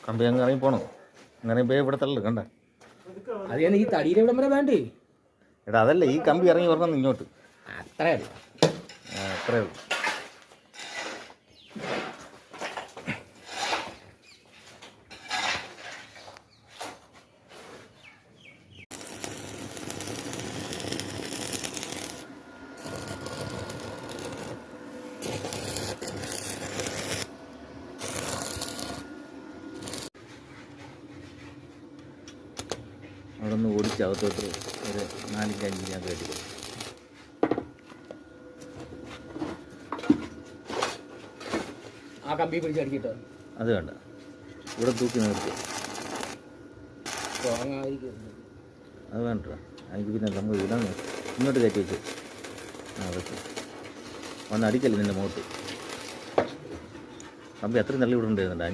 കമ്പി അങ്ങ് ഇറങ്ങി പോകണം. ഇങ്ങനെ പോയി ഇവിടെ തള്ളു കണ്ട. അത് ഞാൻ ഈ തടിയിൽ ഇവിടം വരെ വേണ്ടേ? എടാ അതല്ല, ഈ കമ്പി ഇറങ്ങി വരണം ഇങ്ങോട്ട്. അത്രേ ഉള്ളൂ. അത്രേ ഉള്ളൂ. അവിടെ നിന്ന് ഓടിച്ച് അകത്തോട്ട് ഒരു 4-5 ഞാൻ കയറ്റി. ആ കമ്പി പിടിച്ചടിക്കിട്ടോ? അത് വേണ്ട, ഇവിടെ തൂക്കി നിർത്തി. അത് വേണ്ട, അതിന് പിന്നെ നമ്മൾ ഇവിടെ ഇങ്ങോട്ട് കയറ്റി വെച്ചു. വെച്ചു വന്ന് അടിക്കല്ലേ നിൻ്റെ മുഖത്ത്. കമ്പി അത്രയും തള്ളി ഇവിടെ ഉണ്ടായിരുന്നുണ്ട്.